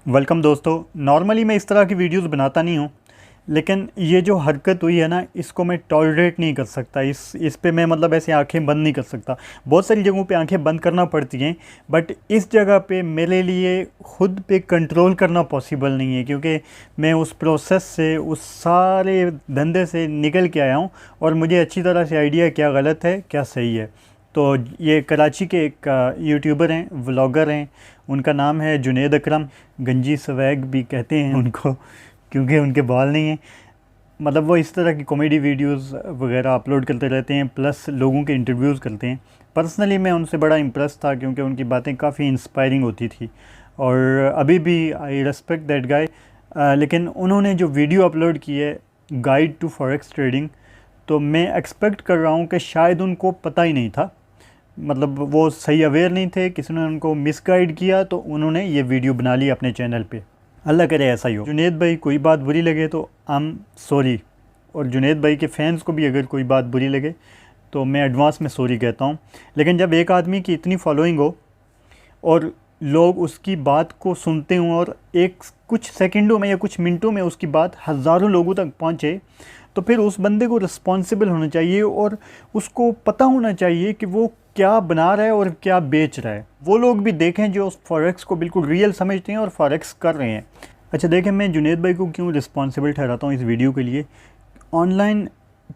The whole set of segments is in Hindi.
वेलकम दोस्तों। नॉर्मली मैं इस तरह की वीडियोस बनाता नहीं हूँ, लेकिन ये जो हरकत हुई है ना, इसको मैं टॉलरेट नहीं कर सकता। इस पे मैं मतलब ऐसे आंखें बंद नहीं कर सकता। बहुत सारी जगहों पे आंखें बंद करना पड़ती हैं, बट इस जगह पे मेरे लिए खुद पे कंट्रोल करना पॉसिबल नहीं है, क्योंकि मैं उस प्रोसेस से, उस सारे धंधे से निकल के आया हूँ और मुझे अच्छी तरह से आइडिया क्या गलत है क्या सही है। तो ये कराची के एक यूट्यूबर हैं, व्लॉगर हैं, उनका नाम है जुनेद अकरम। गंजी स्वैग भी कहते हैं उनको, क्योंकि उनके बाल नहीं हैं। मतलब वो इस तरह की कॉमेडी वीडियोस वगैरह अपलोड करते रहते हैं, प्लस लोगों के इंटरव्यूज़ करते हैं। पर्सनली मैं उनसे बड़ा इम्प्रेस था, क्योंकि उनकी बातें काफ़ी इंस्पायरिंग होती थी और अभी भी आई रेस्पेक्ट दैट गाय। लेकिन उन्होंने जो वीडियो अपलोड की है, गाइड टू फॉरेक्स ट्रेडिंग, तो मैं एक्सपेक्ट कर रहा हूँ कि शायद उनको पता ही नहीं था। मतलब वो सही अवेयर नहीं थे, किसी ने उनको मिसगाइड किया, तो उन्होंने ये वीडियो बना ली अपने चैनल पे। अल्लाह करे ऐसा ही हो। जुनेद भाई कोई बात बुरी लगे तो आई एम सॉरी, और जुनेद भाई के फैंस को भी अगर कोई बात बुरी लगे तो मैं एडवांस में सॉरी कहता हूँ। लेकिन जब एक आदमी की इतनी फॉलोइंग हो और लोग उसकी बात को सुनते हों और एक कुछ सेकंडों में या कुछ मिनटों में उसकी बात हज़ारों लोगों तक पहुँचे, तो फिर उस बंदे को रिस्पॉन्सिबल होना चाहिए और उसको पता होना चाहिए कि वो क्या बना रहा है और क्या बेच रहा है। वो लोग भी देखें जो फॉरेक्स को बिल्कुल रियल समझते हैं और फॉरेक्स कर रहे हैं। अच्छा देखें, मैं जुनेद भाई को क्यों रिस्पॉन्सिबल ठहराता हूँ इस वीडियो के लिए। ऑनलाइन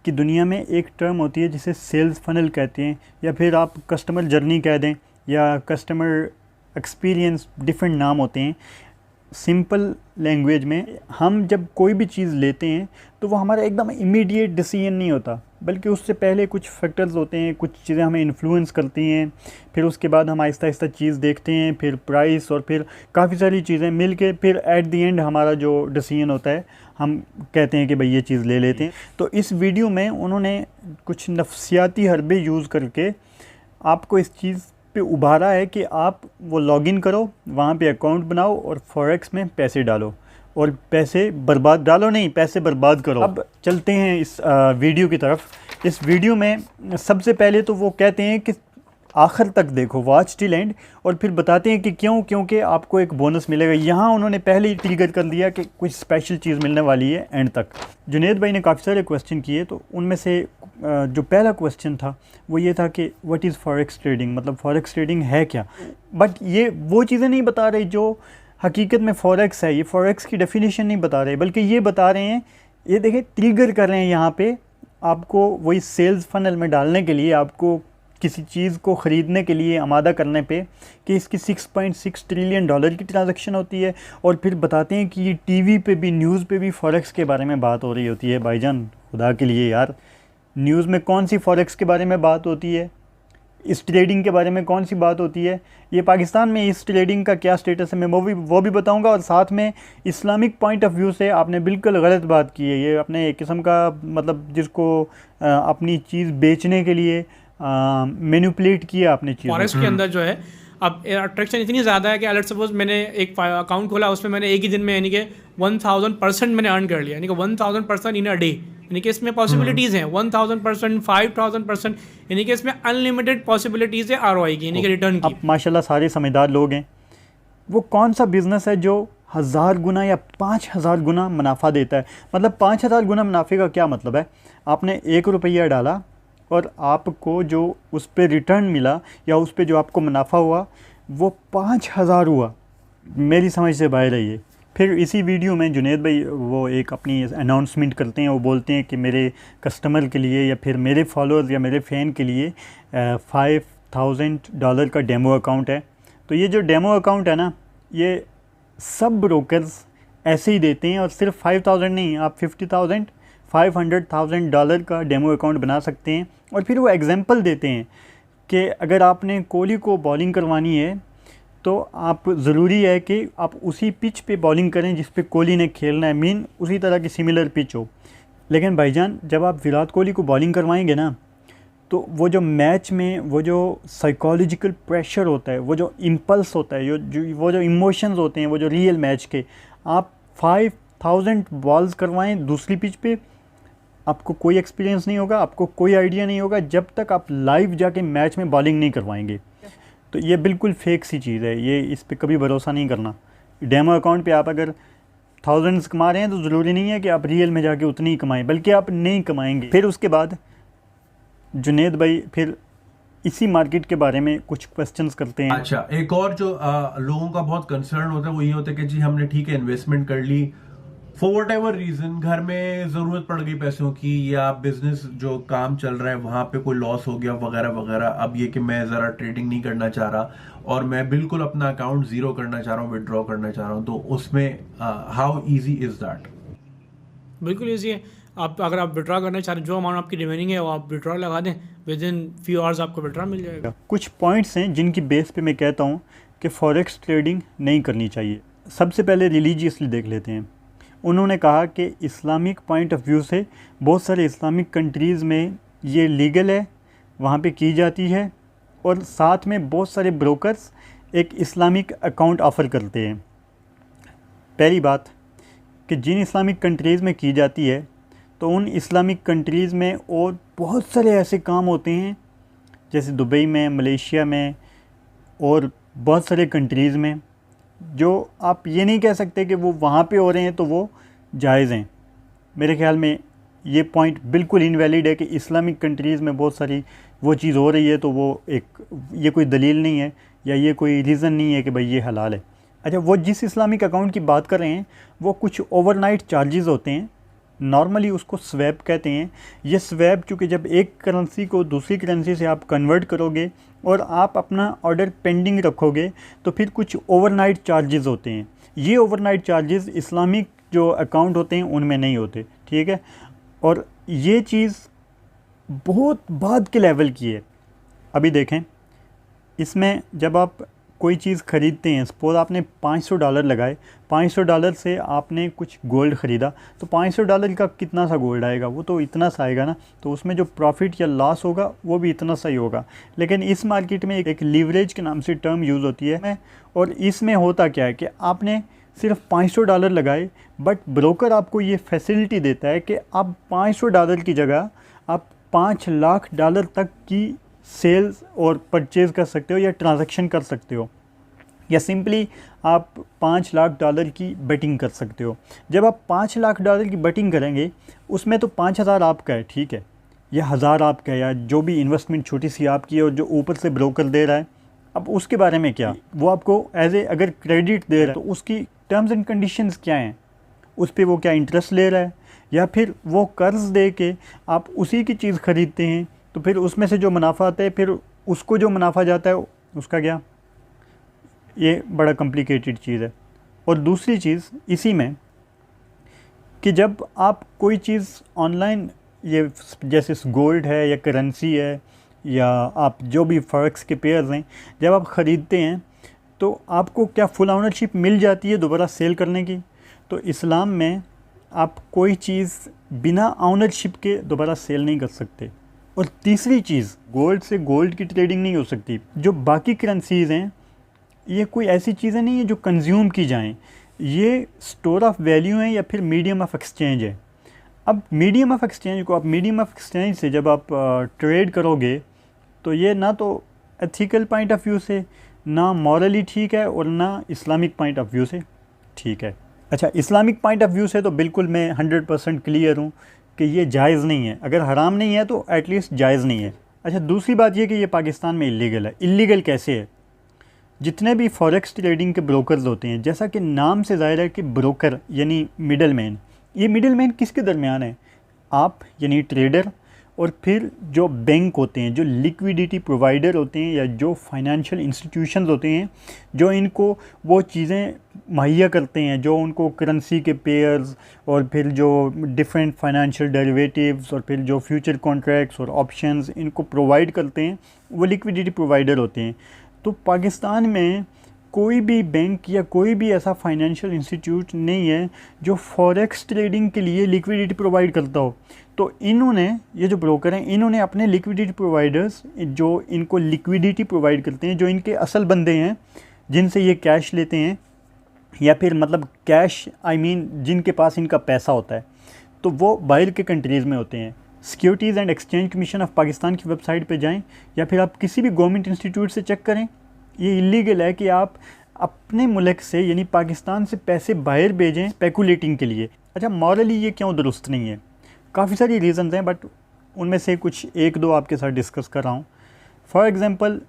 की दुनिया में एक टर्म होती है जिसे सेल्स फनल कहते हैं, या फिर आप कस्टमर जर्नी कह दें, या कस्टमर एक्सपीरियंस, डिफरेंट नाम होते हैं। सिंपल लैंग्वेज में हम जब कोई भी चीज़ लेते हैं तो वो हमारा एकदम इमीडिएट डिसीजन नहीं होता, बल्कि उससे पहले कुछ फैक्टर्स होते हैं, कुछ चीज़ें हमें इन्फ्लुएंस करती हैं। फिर उसके बाद हम आहिस्ता आहिस्ता चीज़ देखते हैं, फिर प्राइस, और फिर काफ़ी सारी चीज़ें मिल के फिर एट द एंड हमारा जो डिसीजन होता है, हम कहते हैं कि भाई ये चीज़ ले लेते हैं। तो इस वीडियो में उन्होंने कुछ नफ्सियाती हरबे यूज़ करके आपको इस चीज़ पे उभारा है कि आप वो लॉगिन करो, वहाँ पे अकाउंट बनाओ और फॉरेक्स में पैसे डालो, और पैसे बर्बाद डालो नहीं, पैसे बर्बाद करो। अब चलते हैं इस वीडियो की तरफ। इस वीडियो में सबसे पहले तो वो कहते हैं कि आखिर तक देखो, वॉच टिल एंड, और फिर बताते हैं कि क्यों, क्योंकि आपको एक बोनस मिलेगा। यहाँ उन्होंने पहले ही ट्रिगर कर दिया कि कुछ स्पेशल चीज़ मिलने वाली है एंड तक। जुनेद भाई ने काफ़ी सारे क्वेश्चन किए, तो उनमें से जो पहला क्वेश्चन था वो ये था कि व्हाट इज़ फॉरेक्स ट्रेडिंग, मतलब फॉरेक्स ट्रेडिंग है क्या। बट ये वो चीज़ें नहीं बता रहे जो हकीकत में फ़ॉरेक्स है। ये फ़ॉरेक्स की डेफिनेशन नहीं बता रहे, बल्कि ये बता रहे हैं, ये देखें ट्रिगर कर रहे हैं यहाँ पे आपको वही सेल्स फनल में डालने के लिए, आपको किसी चीज़ को ख़रीदने के लिए आमादा करने पे, कि इसकी 6.6 ट्रिलियन डॉलर की ट्रांजैक्शन होती है। और फिर बताते हैं कि ये टीवी पे भी, न्यूज़ पे भी फ़ॉरेक्स के बारे में बात हो रही होती है। भाईजान खुदा के लिए यार, न्यूज़ में कौन सी फ़ॉरेक्स के बारे में बात होती है, इस ट्रेडिंग के बारे में कौन सी बात होती है। ये पाकिस्तान में इस ट्रेडिंग का क्या स्टेटस है, मैं वो भी बताऊंगा। और साथ में इस्लामिक पॉइंट ऑफ व्यू से आपने बिल्कुल गलत बात की है। ये अपने एक किस्म का, मतलब जिसको अपनी चीज़ बेचने के लिए मैनिपुलेट किया आपने चीज़। फॉरेक्स के अंदर जो है अब अट्रैक्शन इतनी ज़्यादा है कि लेट्स सपोज मैंने एक अकाउंट खोला, उसमें मैंने एक ही दिन में यानी कि 1000% मैंने अर्न कर लिया, यानी कि 1000% इन अ डे। यानी कि इसमें पॉसिबिलिटीज़ हैं 1000%, 5000%, यानी कि इसमें अनलिमिटेड पॉसिबिलिटीज़ है आरओआई की, यानी कि रिटर्न की। आप माशाल्लाह सारे समझदार लोग हैं। वो कौन सा बिज़नेस है जो 1000 गुना या 5000 गुना मुनाफा देता है। मतलब 5000 गुना मुनाफे का क्या मतलब है, आपने 1 रुपया डाला और आपको जो उस पर रिटर्न मिला या उस पर जो आपको मुनाफा हुआ वो 5000 हुआ। मेरी समझ से बाहर है ये। फिर इसी वीडियो में जुनेद भाई वो एक अपनी अनाउंसमेंट करते हैं, वो बोलते हैं कि मेरे कस्टमर के लिए या फिर मेरे फॉलोअर्स या मेरे फ़ैन के लिए $5000 का डेमो अकाउंट है। तो ये जो डेमो अकाउंट है ना, ये सब ब्रोकर्स ऐसे ही देते हैं, और सिर्फ 5000 नहीं, आप 50,000 $500,000 का डेमो अकाउंट बना सकते हैं। और फिर वो एग्जांपल देते हैं कि अगर आपने कोहली को बॉलिंग करवानी है तो आप ज़रूरी है कि आप उसी पिच पे बॉलिंग करें जिस पे कोहली ने खेलना है, मीन उसी तरह की सिमिलर पिच हो। लेकिन भाईजान जब आप विराट कोहली को बॉलिंग करवाएंगे ना, तो वो जो मैच में वो जो साइकोलॉजिकल प्रेशर होता है, वो जो इम्पल्स होता है, वो जो इमोशंस होते हैं, वो जो रियल मैच के, आप 5000 बॉल्स करवाएं दूसरी पिच पे, आपको कोई एक्सपीरियंस नहीं होगा, आपको कोई आइडिया नहीं होगा जब तक आप लाइव जाके मैच में बॉलिंग नहीं करवाएंगे। तो ये बिल्कुल फेक सी चीज़ है, ये इस पे कभी भरोसा नहीं करना। डेमो अकाउंट पे आप अगर थाउजेंड्स कमा रहे हैं तो ज़रूरी नहीं है कि आप रियल में जाके उतनी ही कमाएं, बल्कि आप नहीं कमाएंगे। फिर उसके बाद जुनेद भाई फिर इसी मार्केट के बारे में कुछ क्वेश्चंस करते हैं। अच्छा, एक और जो लोगों का बहुत कंसर्न होता है वो ये होता है कि जी हमने ठीक है इन्वेस्टमेंट कर ली, फॉर वट एवर रीजन घर में जरूरत पड़ गई पैसों की, या बिजनेस जो काम चल रहा है वहां पे कोई लॉस हो गया वगैरह वगैरह, अब ये कि मैं जरा ट्रेडिंग नहीं करना चाह रहा और मैं बिल्कुल अपना अकाउंट जीरो करना चाह रहा हूँ, विड्रॉ करना चाह रहा हूँ, तो उसमें हाउ इजी इज दैट? बिल्कुल ईजी है। आप अगर आप विड्रॉ करना चाह रहे हैं, जो अमाउंट आपकी रिमेनिंग है वो आप विड्रॉ लगा दें, विद इन फ्यू आवर्स आपको विड्रॉ मिल जाएगा। कुछ पॉइंट्स हैं जिनकी बेस पे मैं कहता हूँ कि फॉरेक्स ट्रेडिंग नहीं करनी चाहिए। सबसे पहले रिलीजियसली देख लेते हैं। उन्होंने कहा कि इस्लामिक पॉइंट ऑफ व्यू से बहुत सारे इस्लामिक कंट्रीज़ में ये लीगल है, वहाँ पे की जाती है, और साथ में बहुत सारे ब्रोकर्स एक इस्लामिक अकाउंट ऑफ़र करते हैं। पहली बात कि जिन इस्लामिक कंट्रीज़ में की जाती है तो उन इस्लामिक कंट्रीज़ में और बहुत सारे ऐसे काम होते हैं, जैसे दुबई में, मलेशिया में और बहुत सारे कंट्रीज़ में, जो आप ये नहीं कह सकते कि वो वहाँ पे हो रहे हैं तो वो जायज़ हैं। मेरे ख्याल में ये पॉइंट बिल्कुल इनवैलिड है कि इस्लामिक कंट्रीज़ में बहुत सारी वो चीज़ हो रही है तो वो ये कोई दलील नहीं है या ये कोई रीज़न नहीं है कि भाई ये हलाल है। अच्छा, वो जिस इस्लामिक अकाउंट की बात कर रहे हैं वो कुछ ओवरनाइट चार्जेस होते हैं, नॉर्मली उसको स्वैप कहते हैं। ये स्वैप चूँकि जब एक करेंसी को दूसरी करेंसी से आप कन्वर्ट करोगे और आप अपना ऑर्डर पेंडिंग रखोगे तो फिर कुछ ओवरनाइट चार्जेस होते हैं। ये ओवरनाइट चार्जेस इस्लामिक जो अकाउंट होते हैं उनमें नहीं होते, ठीक है। और ये चीज़ बहुत बाद के लेवल की है। अभी देखें, इसमें जब आप कोई चीज़ ख़रीदते हैं, सपोज आपने $500 लगाए, $500 से आपने कुछ गोल्ड ख़रीदा, तो $500 का कितना सा गोल्ड आएगा? वो तो इतना सा आएगा ना, तो उसमें जो प्रॉफिट या लॉस होगा वो भी इतना सा ही होगा। लेकिन इस मार्केट में एक लीवरेज के नाम से टर्म यूज़ होती है, और इसमें होता क्या है कि आपने सिर्फ $500 लगाए, बट ब्रोकर आपको ये फैसिलिटी देता है कि आप $500 की जगह आप $5 लाख तक की सेल्स और परचेज़ कर सकते हो या ट्रांजैक्शन कर सकते हो, या सिंपली आप $5 लाख की बेटिंग कर सकते हो। जब आप $5 लाख की बेटिंग करेंगे उसमें तो 5,000 आपका है, ठीक है, या 1,000 आपका है, या जो भी इन्वेस्टमेंट छोटी सी आपकी है और जो ऊपर से ब्रोकर दे रहा है, अब उसके बारे में क्या, वो आपको एज ए अगर क्रेडिट दे रहा है तो उसकी टर्म्स एंड कंडीशंस क्या हैं, उस पर वो क्या इंटरेस्ट ले रहा है, या फिर वो कर्ज़ दे के आप उसी की चीज़ ख़रीदते हैं तो फिर उसमें से जो मुनाफा आता है फिर उसको जो मुनाफा जाता है उसका क्या, ये बड़ा कॉम्प्लिकेटेड चीज़ है। और दूसरी चीज़ इसी में कि जब आप कोई चीज़ ऑनलाइन, ये जैसे गोल्ड है या करेंसी है या आप जो भी फॉरेक्स के पेयर्स हैं, जब आप ख़रीदते हैं तो आपको क्या फुल ऑनरशिप मिल जाती है दोबारा सेल करने की? तो इस्लाम में आप कोई चीज़ बिना ऑनरशिप के दोबारा सेल नहीं कर सकते। और तीसरी चीज़, गोल्ड से गोल्ड की ट्रेडिंग नहीं हो सकती। जो बाकी करेंसीज़ हैं ये कोई ऐसी चीज़ें नहीं है जो कंज्यूम की जाएं, ये स्टोर ऑफ वैल्यू है या फिर मीडियम ऑफ एक्सचेंज है। अब मीडियम ऑफ एक्सचेंज को, आप मीडियम ऑफ एक्सचेंज से जब आप ट्रेड करोगे तो ये ना तो एथिकल पॉइंट ऑफ व्यू से, ना मॉरली ठीक है, और ना इस्लामिक पॉइंट ऑफ व्यू से ठीक है। अच्छा, इस्लामिक पॉइंट ऑफ व्यू से तो बिल्कुल मैं 100% क्लियर हूँ कि ये जायज़ नहीं है। अगर हराम नहीं है तो एटलीस्ट जायज़ नहीं है। अच्छा, दूसरी बात ये कि ये पाकिस्तान में इलीगल है। इलीगल कैसे है? जितने भी फॉरेक्स ट्रेडिंग के ब्रोकर्स होते हैं, जैसा कि नाम से ज़ाहिर है कि ब्रोकर यानी मिडल मैन, ये मिडल मैन किसके दरमियान है? आप यानी ट्रेडर, और फिर जो बैंक होते हैं, जो लिक्विडिटी प्रोवाइडर होते हैं, या जो फाइनेंशियल इंस्टीट्यूशंस होते हैं जो इनको वो चीज़ें मुहैया करते हैं, जो उनको करेंसी के पेयर्स और फिर जो डिफरेंट फाइनेंशियल डेरिवेटिव्स और फिर जो फ्यूचर कॉन्ट्रैक्ट्स और ऑप्शंस इनको प्रोवाइड करते हैं, वो लिक्विडिटी प्रोवाइडर होते हैं। तो पाकिस्तान में कोई भी बैंक या कोई भी ऐसा फाइनेंशियल इंस्टीट्यूट नहीं है जो फॉरेक्स ट्रेडिंग के लिए लिक्विडिटी प्रोवाइड करता हो। तो इन्होंने, ये जो ब्रोकर हैं, इन्होंने अपने लिक्विडिटी प्रोवाइडर्स, जो इनको लिक्विडिटी प्रोवाइड करते हैं, जो इनके असल बंदे हैं जिनसे ये कैश लेते हैं, या फिर मतलब कैश आई मीन जिनके पास इनका पैसा होता है, तो वो बाहर के कंट्रीज़ में होते हैं। Securities and exchange commission of Pakistan की वेबसाइट पे जाएं, या फिर आप किसी भी गवर्नमेंट इंस्टीट्यूट से चेक करें। ये इलीगल है कि आप अपने मुल्क से यानी पाकिस्तान से पैसे बाहर भेजें स्पेकुलेटिंग के लिए। अच्छा, मॉरली ये क्यों दुरुस्त नहीं है? काफ़ी सारी रीज़न्स हैं, बट उनमें से कुछ एक दो आपके साथ डिस्कस कर रहा हूँ। फॉर एग्ज़ाम्पल,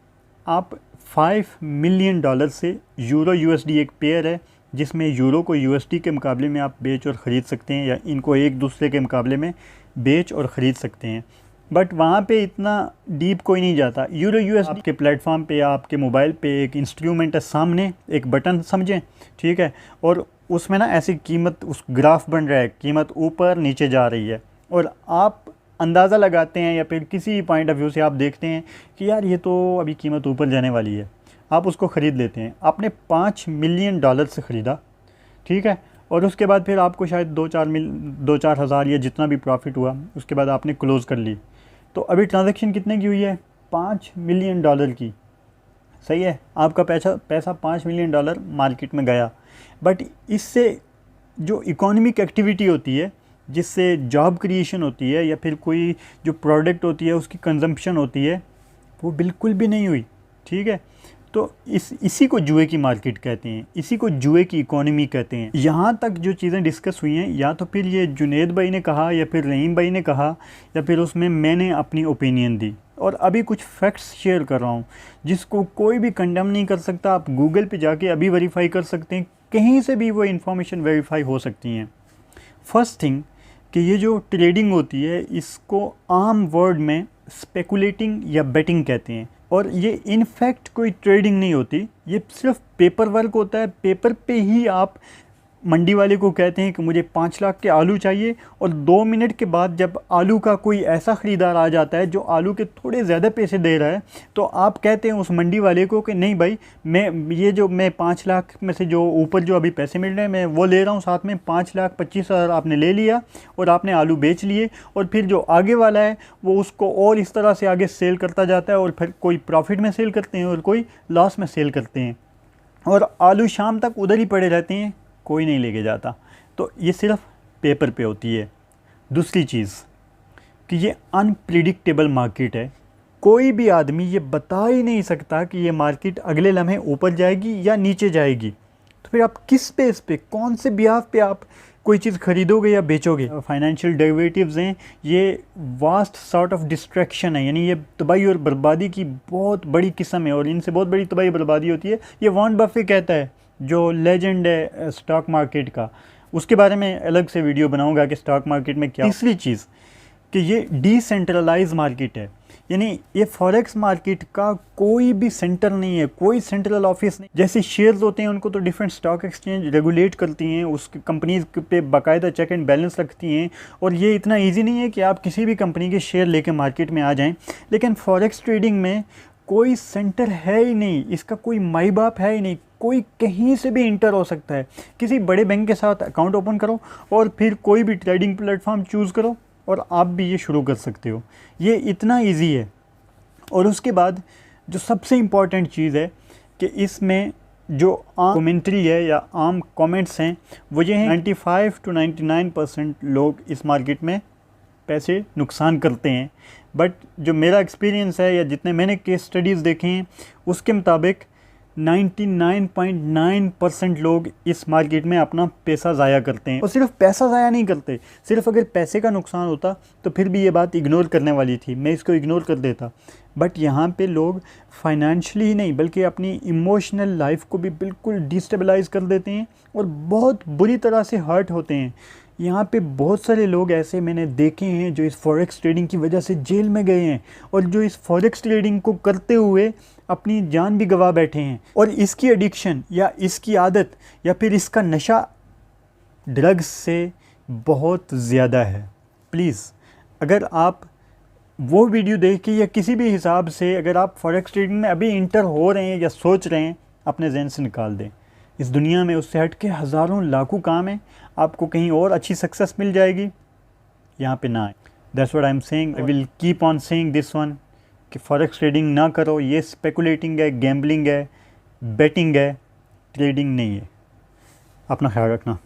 आप $5 मिलियन से यूरो USD एक पेयर है, जिसमें यूरो को USD के मुकाबले में आप बेच और ख़रीद सकते हैं, या इनको एक दूसरे के मुकाबले में बेच और ख़रीद सकते हैं। बट वहाँ पे इतना डीप कोई नहीं जाता। यूरो USD के प्लेटफॉर्म पे या आपके मोबाइल पे एक इंस्ट्रूमेंट है, सामने एक बटन समझें, ठीक है, और उसमें ना ऐसी कीमत, उस ग्राफ बन रहा है, कीमत ऊपर नीचे जा रही है, और आप अंदाज़ा लगाते हैं या फिर किसी पॉइंट ऑफ व्यू से आप देखते हैं कि यार ये तो अभी कीमत ऊपर जाने वाली है, आप उसको ख़रीद लेते हैं। आपने $5 मिलियन से ख़रीदा, ठीक है, और उसके बाद फिर आपको शायद 2-4 हज़ार या जितना भी प्रॉफिट हुआ, उसके बाद आपने क्लोज़ कर ली। तो अभी ट्रांजैक्शन कितने की हुई है? $5 मिलियन की। सही है, आपका पैसा $5 मिलियन मार्केट में गया। बट इससे जो इकोनॉमिक एक्टिविटी होती है, जिससे जॉब क्रिएशन होती है या फिर कोई जो प्रोडक्ट होती है उसकी कंजम्पशन होती है, वो बिल्कुल भी नहीं हुई, ठीक है। तो इसी को जुए की मार्केट कहते हैं, इसी को जुए की इकोनॉमी कहते हैं। यहाँ तक जो चीज़ें डिस्कस हुई हैं, या तो फिर ये जुनेद भाई ने कहा या फिर रहीम भाई ने कहा, या फिर उसमें मैंने अपनी ओपिनियन दी, और अभी कुछ फैक्ट्स शेयर कर रहा हूँ जिसको कोई भी कंडेम नहीं कर सकता। आप गूगल पे जाके अभी वेरीफाई कर सकते हैं, कहीं से भी वो इन्फॉर्मेशन वेरीफाई हो सकती हैं। फर्स्ट थिंग कि ये जो ट्रेडिंग होती है, इसको आम वर्ड में स्पेकुलेटिंग या बेटिंग कहते हैं, और ये इनफैक्ट कोई ट्रेडिंग नहीं होती, ये सिर्फ पेपर वर्क होता है। पेपर पे ही आप मंडी वाले को कहते हैं कि मुझे 5 लाख के आलू चाहिए, और 2 मिनट के बाद जब आलू का कोई ऐसा ख़रीदार आ जाता है जो आलू के थोड़े ज़्यादा पैसे दे रहा है, तो आप कहते हैं उस मंडी वाले को कि नहीं भाई, मैं 5 लाख में से जो ऊपर जो अभी पैसे मिल रहे हैं मैं वो ले रहा हूँ, साथ में 5,25,000 आपने ले लिया और आपने आलू बेच लिए, और फिर जो आगे वाला है वो उसको और इस तरह से आगे सेल करता जाता है, और फिर कोई प्रॉफिट में सेल करते हैं और कोई लॉस में सेल करते हैं, और आलू शाम तक उधर ही पड़े रहते हैं, कोई नहीं लेके जाता। तो ये सिर्फ पेपर पे होती है। दूसरी चीज़ कि ये अनप्रिडिक्टेबल मार्केट है, कोई भी आदमी ये बता ही नहीं सकता कि ये मार्केट अगले लम्हे ऊपर जाएगी या नीचे जाएगी। तो फिर आप किस बेस पे, कौन से ब्याफ पे आप कोई चीज़ खरीदोगे या बेचोगे? फाइनेंशियल डेरिवेटिव्स हैं, ये वास्ट सॉर्ट ऑफ डिस्ट्रैक्शन है, यानी ये तबाही और बर्बादी की बहुत बड़ी किस्म है, और इनसे बहुत बड़ी तबाही बर्बादी होती है। ये वॉरेन बफे कहता है, जो लेजेंड है स्टॉक मार्केट का, उसके बारे में अलग से वीडियो बनाऊंगा कि स्टॉक मार्केट में क्या। तीसरी चीज़ कि ये डिसेंट्रलाइज मार्केट है, यानी ये फॉरेक्स मार्केट का कोई भी सेंटर नहीं है, कोई सेंट्रल ऑफिस नहीं। जैसे शेयर्स होते हैं उनको तो डिफरेंट स्टॉक एक्सचेंज रेगुलेट करती हैं, उसकी कंपनीज पे बाकायदा चेक एंड बैलेंस रखती हैं, और ये इतना ईजी नहीं है कि आप किसी भी कंपनी के शेयर लेके मार्केट में आ जाएँ। लेकिन फॉरेक्स ट्रेडिंग में कोई सेंटर है ही नहीं, इसका कोई माई बाप है ही नहीं, कोई कहीं से भी इंटर हो सकता है। किसी बड़े बैंक के साथ अकाउंट ओपन करो और फिर कोई भी ट्रेडिंग प्लेटफॉर्म चूज़ करो और आप भी ये शुरू कर सकते हो। ये इतना इजी है। और उसके बाद जो सबसे इम्पॉर्टेंट चीज़ है कि इसमें जो आम कमेंट्री है या आम कमेंट्स हैं वो ये हैं, 95 to 99% लोग इस मार्केट में पैसे नुकसान करते हैं। बट जो मेरा एक्सपीरियंस है या जितने मैंने केस स्टडीज़ देखे हैं उसके मुताबिक 99.9% लोग इस मार्केट में अपना पैसा ज़ाया करते हैं। और सिर्फ पैसा ज़ाया नहीं करते, सिर्फ अगर पैसे का नुकसान होता तो फिर भी ये बात इग्नोर करने वाली थी, मैं इसको इग्नोर कर देता। बट यहाँ पे लोग फाइनेंशियली ही नहीं बल्कि अपनी इमोशनल लाइफ को भी बिल्कुल डिस्टेबलाइज़ कर देते हैं और बहुत बुरी तरह से हर्ट होते हैं। यहाँ पे बहुत सारे लोग ऐसे मैंने देखे हैं जो इस फॉरेक्स ट्रेडिंग की वजह से जेल में गए हैं और जो इस फॉरेक्स ट्रेडिंग को करते हुए अपनी जान भी गंवा बैठे हैं। और इसकी एडिक्शन या इसकी आदत या फिर इसका नशा ड्रग्स से बहुत ज़्यादा है। प्लीज़ अगर आप वो वीडियो देख के या किसी भी हिसाब से अगर आप फॉरेक्स ट्रेडिंग में अभी इंटर हो रहे हैं या सोच रहे हैं, अपने जहन से निकाल दें। इस दुनिया में उससे हट के हज़ारों लाखों काम हैं, आपको कहीं और अच्छी सक्सेस मिल जाएगी, यहाँ पे ना आए। That's what I am saying, I will keep on saying this one कि फॉरेक्स ट्रेडिंग ना करो, ये स्पेकुलेटिंग है, गैम्बलिंग है, बेटिंग है, ट्रेडिंग नहीं है। अपना ख्याल रखना।